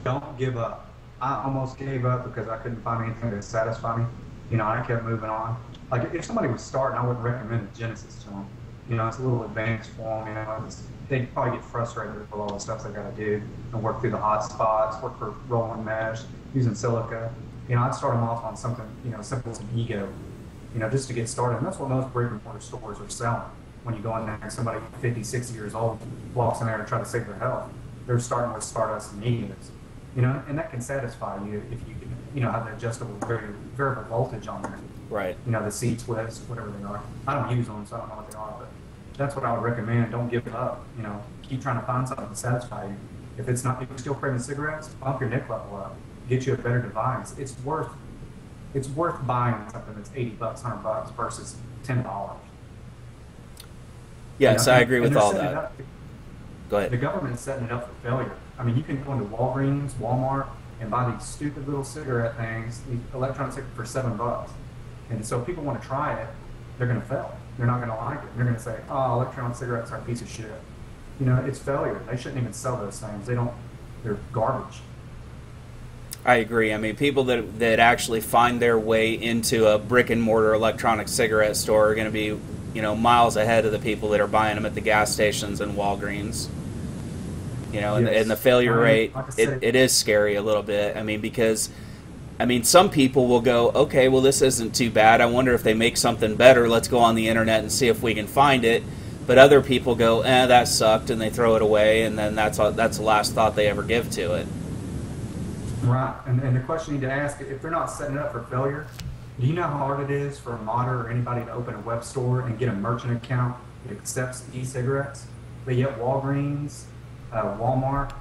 Don't give up. I almost gave up because I couldn't find anything that satisfied me. You know, I kept moving on. Like, if somebody was starting, I wouldn't recommend the Genesis to them. You know, it's a little advanced for them. You know, they'd probably get frustrated with all the stuff they got to do and work through the hot spots, work for rolling mesh, using silica. You know, I'd start them off on something, simple as an ego, just to get started. And that's what most brick and mortar stores are selling. When you go in there and somebody 50, 60 years old walks in there to try to save their health, they're starting with Stardust and egos. And that can satisfy you if you can, have the adjustable variable voltage on there. Right. The C-twist, whatever they are. I don't use them, so I don't know what they are, but that's what I would recommend. Don't give up. Keep trying to find something to satisfy you. If you're still craving cigarettes, bump your NIC level up. Get you a better device. It's worth buying something that's $80, $100 versus $10. Yes, I agree with all that. Go ahead. The government's setting it up for failure. I mean, you can go into Walgreens, Walmart, and buy these stupid little cigarette things, these electronic cigarettes for $7. And so if people want to try it, they're going to fail. They're not going to like it. They're going to say, "Oh, electronic cigarettes are a piece of shit." It's failure. They shouldn't even sell those things. They're garbage. I agree. I mean, people that actually find their way into a brick and mortar electronic cigarette store are going to be, miles ahead of the people that are buying them at the gas stations and Walgreens. And the failure rate, it is scary a little bit. I mean, because, some people will go, okay, well, this isn't too bad. I wonder if they make something better. Let's go on the internet and see if we can find it. But other people go, that sucked, and they throw it away, and then that's the last thought they ever give to it. Right, and the question you need to ask, if they're not setting it up for failure, do you know how hard it is for a modder or anybody to open a web store and get a merchant account that accepts e-cigarettes? But yet Walgreens, Walmart,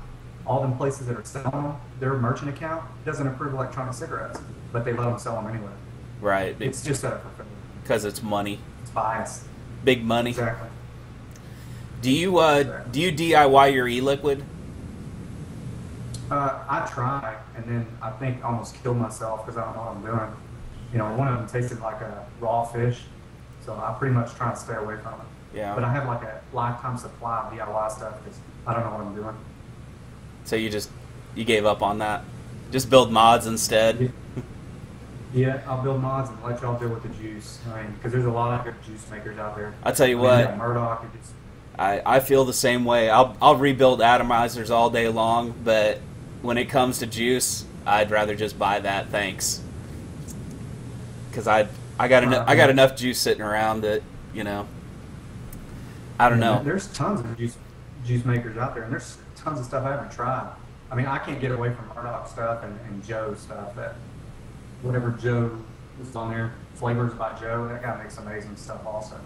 all them places that are selling them, their merchant account doesn't approve electronic cigarettes, but they let them sell them anyway. Right. It's just set up for failure. Because it's money. It's bias. Big money. Exactly. Do you DIY your e-liquid? I try, and then I think I almost killed myself because I don't know what I'm doing. One of them tasted like a raw fish, so I pretty much try to stay away from it. Yeah. But I have like a lifetime supply of DIY stuff because I don't know what I'm doing. So you gave up on that? Just build mods instead? Yeah, I'll build mods and let y'all deal with the juice. Because there's a lot of good juice makers out there. I'll tell you what. Yeah, Murdoch. I feel the same way. I'll rebuild atomizers all day long, but when it comes to juice, I'd rather just buy that. Thanks. Because I got enough juice sitting around that I don't And know. there's tons of juice makers out there, and there's tons of stuff I haven't tried. I mean, I can't get away from Murdoch stuff and Joe's stuff. That whatever Joe was on there, flavors by Joe, that guy makes amazing stuff also.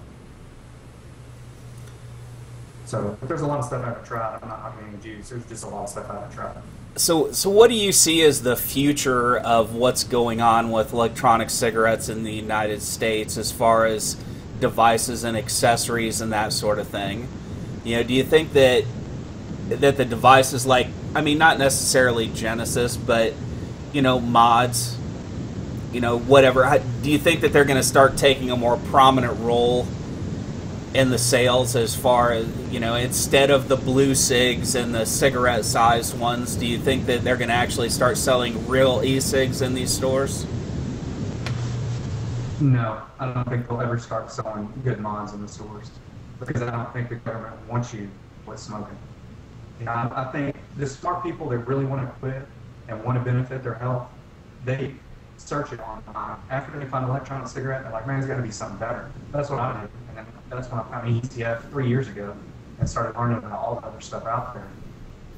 So, but there's a lot of stuff I haven't tried. I'm not knocking any juice. There's just a lot of stuff I haven't tried. So what do you see as the future of what's going on with electronic cigarettes in the United States as far as devices and accessories and that sort of thing? You know, do you think that the devices like, I mean, not necessarily Genesis, but, you know, mods, you know, whatever, do you think that they're going to start taking a more prominent role in the sales as far as, you know, instead of the blue cigs and the cigarette sized ones, do you think that they're going to actually start selling real e-cigs in these stores? No, I don't think they'll ever start selling good mods in the stores because I don't think the government wants you with smoking. You know, I think the smart people that really want to quit and want to benefit their health, they search it online. After they find an electronic cigarette, they're like, man, there's got to be something better. That's what I did. And then that's when I found ETF 3 years ago and started learning about all the other stuff out there.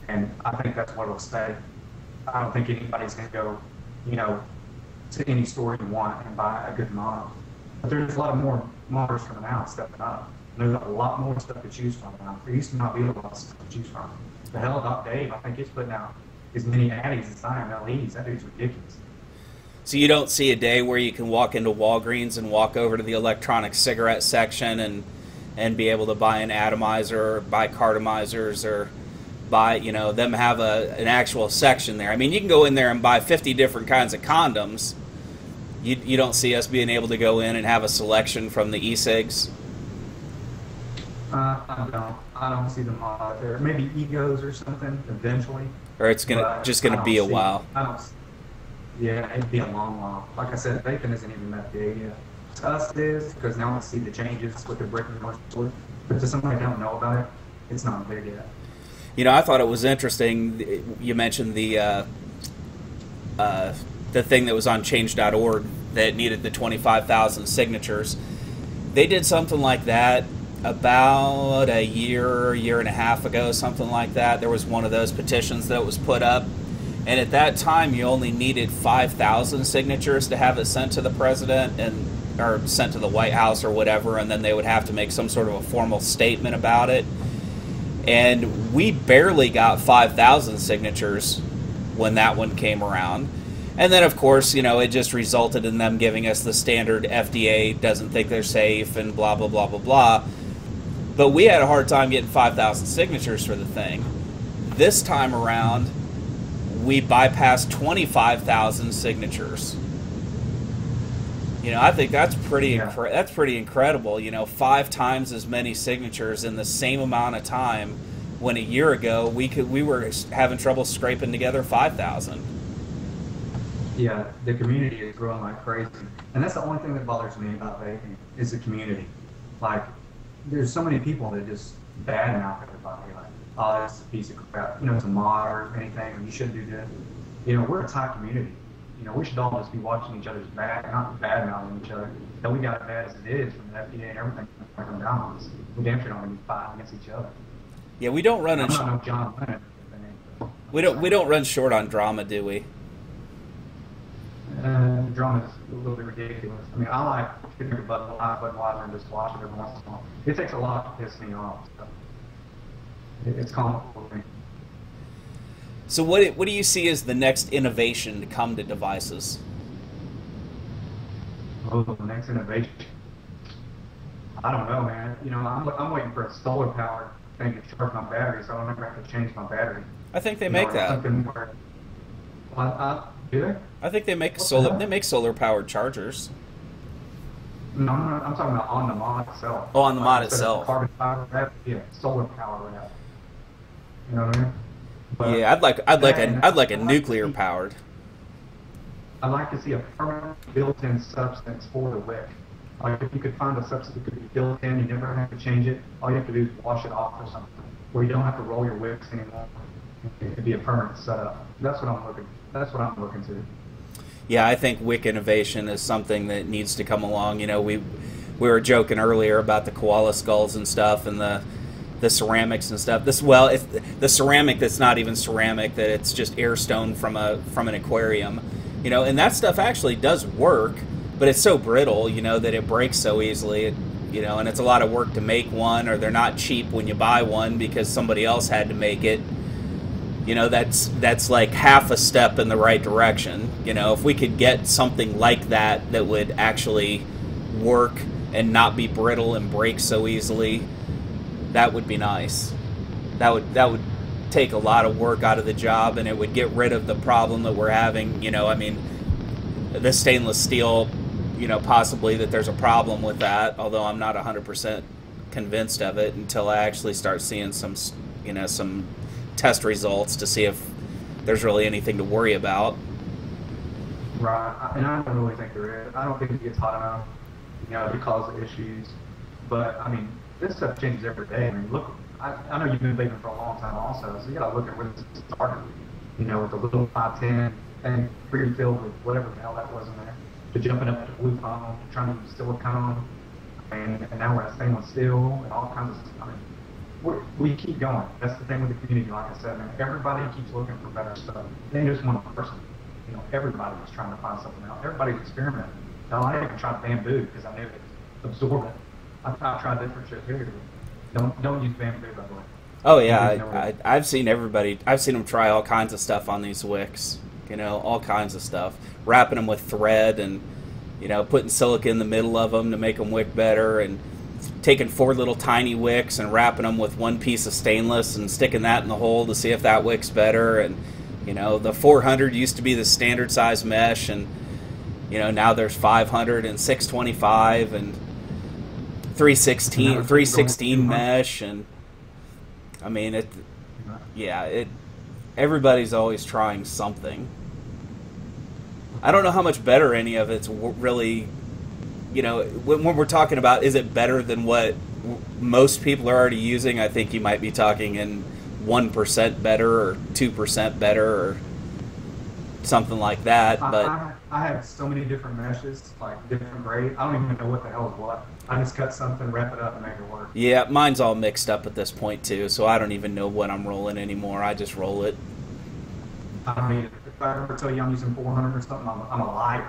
And I think that's what will stay. I don't think anybody's going to go, you know, to any store you want and buy a good mod. But there's a lot of more modders coming out, stepping up. There's a lot more stuff to choose from now. There used to not be a lot of stuff to choose from. The hell Doc Dave, I think he's putting out as many Addies as I am LEs. That dude's ridiculous. So you don't see a day where you can walk into Walgreens and walk over to the electronic cigarette section and be able to buy an atomizer or buy cartomizers or buy, you know, them have an actual section there. I mean, you can go in there and buy 50 different kinds of condoms. You don't see us being able to go in and have a selection from the e-cigs? I don't see them all out there. Maybe egos or something eventually. Or it's just gonna be a while. Yeah, it'd be a long while. Like I said, vaping isn't even that big yet. To us it is, because now I see the changes with the brick and mortar store. But to somebody who don't know about it, it's not big yet. You know, I thought it was interesting. You mentioned the thing that was on change.org that needed the 25,000 signatures. They did something like that about a year and a half ago, something like that. There was one of those petitions that was put up. And at that time, you only needed 5,000 signatures to have it sent to the president or sent to the White House or whatever, and then they would have to make some sort of a formal statement about it. And we barely got 5,000 signatures when that one came around. And then, of course, you know, it just resulted in them giving us the standard FDA doesn't think they're safe and blah, blah, blah, blah, blah. But we had a hard time getting 5,000 signatures for the thing. This time around, we bypassed 25,000 signatures. You know, I think that's pretty incredible. You know, 5 times as many signatures in the same amount of time. When a year ago we were having trouble scraping together 5,000. Yeah, the community is growing like crazy, and that's the only thing that bothers me about vaping is the community. Like, there's so many people that just badmouth everybody. Like, oh, that's a piece of crap. You know, it's a mod or anything, or you shouldn't do this. You know, we're a tight community. You know, we should all just be watching each other's back, not bad-mouthing each other. That we got it bad as it is from the FDA and everything coming down on us. We damn sure don't want to be fighting against each other. Yeah, we don't run. I'm not no John Lennon. We don't run short on drama, do we? Drama is a little bit ridiculous. I mean, I like sitting here Budweiser and just watch it every once in a while. It takes a lot to piss me off. So it's comical for me. So what do you see as the next innovation to come to devices? Oh, the next innovation. I don't know, man. You know, I'm waiting for a solar powered thing to charge my battery, so I don't ever have to change my battery. I think they make that. Something where, do they? I think they make solar powered chargers. No, I'm talking about on the mod itself. Oh, on the mod itself. Carbon fiber wrap, yeah, solar power wrap. You know what I mean? But yeah, I'd like a nuclear powered. I'd like to see a permanent built-in substance for the wick. Like, if you could find a substance that could be built in, you never have to change it. All you have to do is wash it off or something, where you don't have to roll your wicks anymore. It'd be a permanent setup. That's what I'm looking to. Yeah, I think wick innovation is something that needs to come along. You know, we were joking earlier about the koala skulls and stuff, and the ceramics and stuff. It's the ceramic that's not even ceramic, that it's just air stone from an aquarium, you know, and that stuff actually does work, but it's so brittle, you know, that it breaks so easily, you know, and it's a lot of work to make one, or they're not cheap when you buy one because somebody else had to make it. You know, that's like half a step in the right direction. You know, if we could get something like that that would actually work and not be brittle and break so easily, that would be nice. That would take a lot of work out of the job, and it would get rid of the problem that we're having. You know, I mean, the stainless steel, you know, possibly that there's a problem with that, although I'm not 100% convinced of it until I actually start seeing some, you know, some test results to see if there's really anything to worry about. Right, and I don't really think there is. I don't think it gets hot enough, you know, to cause issues. But I mean, this stuff changes every day. I mean, look, I know you've been vaping for a long time also, so you gotta look at where this started. You know, with the little 510 thing pre-filled with whatever the hell that was in there, to jumping up to blue funnel, to trying to use silicone, and now we're at stainless steel and all kinds of stuff. I mean, we keep going. That's the thing with the community, like I said, man. Everybody keeps looking for better stuff. It ain't just one person. You know, everybody's trying to find something else. Everybody's experimenting. Now, I even tried bamboo because I knew it absorbed it. I tried different shit here. Don't use bamboo, by the way. Oh yeah, I've seen everybody. I've seen them try all kinds of stuff on these wicks. You know, all kinds of stuff. Wrapping them with thread and, you know, putting silica in the middle of them to make them wick better, and taking 4 little tiny wicks and wrapping them with 1 piece of stainless and sticking that in the hole to see if that wicks better. And, you know, the 400 used to be the standard size mesh, and, you know, now there's 500 and 625 and 316 mesh, and I mean everybody's always trying something. I don't know how much better any of it's really. You know, when we're talking about, is it better than what most people are already using? I think you might be talking in 1% better or 2% better or something like that. But I have so many different meshes, like different grades. I don't even know what the hell is what. I just cut something, wrap it up, and make it work. Yeah, mine's all mixed up at this point too, so I don't even know what I'm rolling anymore. I just roll it. I mean, if I ever tell you I'm using 400 or something, I'm a liar,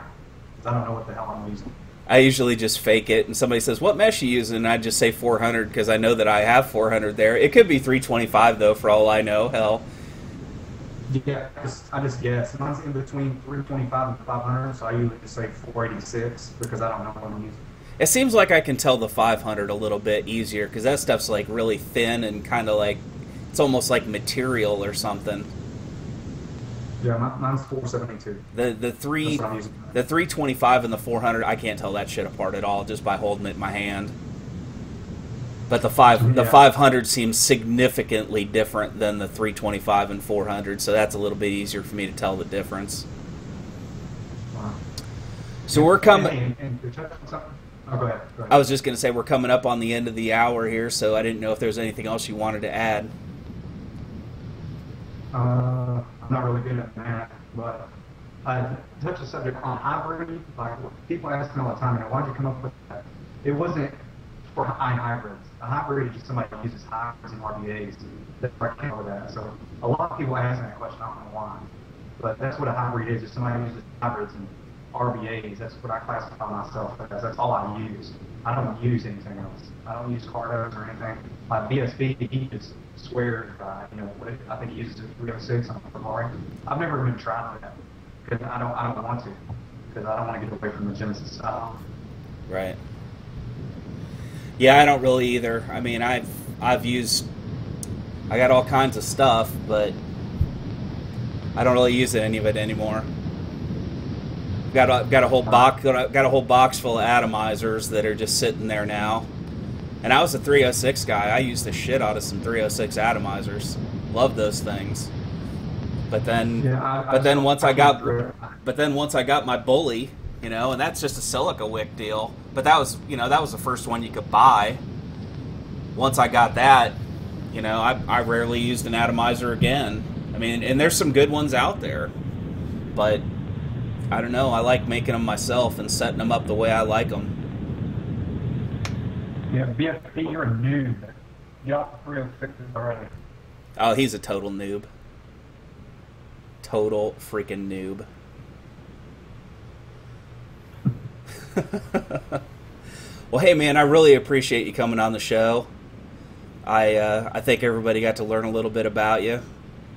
because I don't know what the hell I'm using. I usually just fake it, and somebody says, "What mesh are you using?" And I just say 400 because I know that I have 400 there. It could be 325 though, for all I know. Hell. Yeah, I just guess. Mine's in between 325 and 500, so I usually just say 486 because I don't know what I'm using. It seems like I can tell the 500 a little bit easier because that stuff's like really thin and kind of like, it's almost like material or something. Yeah, mine's 472. The 325 and the 400, I can't tell that shit apart at all just by holding it in my hand. But the 500 seems significantly different than the 325 and 400, so that's a little bit easier for me to tell the difference. Wow. So we're coming. Oh, go ahead. I was just going to say we're coming up on the end of the hour here, so I didn't know if there's anything else you wanted to add. I'm not really good at math, but I touched the subject on iHybrid. Like, people ask me all the time, why'd you come up with that? It wasn't for iHybrids. A hybrid is just somebody who uses hybrids and RBAs. That's where I came up with that. So a lot of people ask me that question. I don't know why, but that's what a hybrid is. Just somebody who uses hybrids and RBAs. That's what I classify myself as. That's all I use. I don't use anything else. I don't use Cardos or anything. Like BSB, he just swears by, I think he uses a 306 on Ferrari. I've never even tried that because I don't want to, because I don't want to get away from the Genesis style. Right. Yeah, I don't really either. I mean, I got all kinds of stuff, but I don't really use any of it anymore. Got a whole box full of atomizers that are just sitting there now. And I was a 306 guy. I used the shit out of some 306 atomizers. Love those things. But then, once I got my bully, and that's just a silica wick deal. But that was the first one you could buy. Once I got that, I rarely used an atomizer again. I mean, and there's some good ones out there, but I don't know. I like making them myself and setting them up the way I like them. Yeah, BSP, you're a noob. Get off the 306s already. Oh, he's a total noob. Total freaking noob. Well, hey man, I really appreciate you coming on the show. I think everybody got to learn a little bit about you.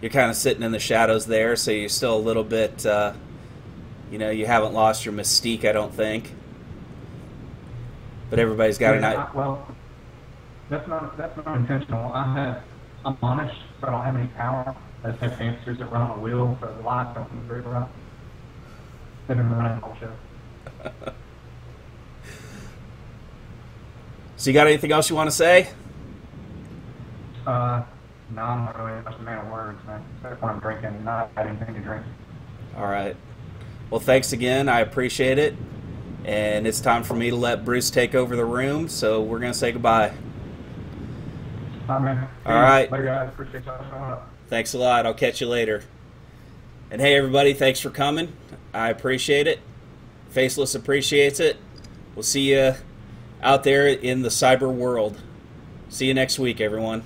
You're kind of sitting in the shadows there, so you're still a little bit, you haven't lost your mystique, I don't think. But everybody's got well, that's not intentional. I'm honest, so I don't have any power. I just have hamsters that run on a wheel, so the lights don't move very well. They've been running the whole show. So you got anything else you want to say? No, I'm not really much a man of words, man. Except when I'm drinking and not having anything to drink. All right. Well, thanks again. I appreciate it. And it's time for me to let Bruce take over the room, so we're going to say goodbye. All right, man. All right. Later, guys. Appreciate y'all showing up. Thanks a lot. I'll catch you later. And hey, everybody, thanks for coming. I appreciate it. Faceless appreciates it. We'll see you out there in the cyber world. See you next week, everyone.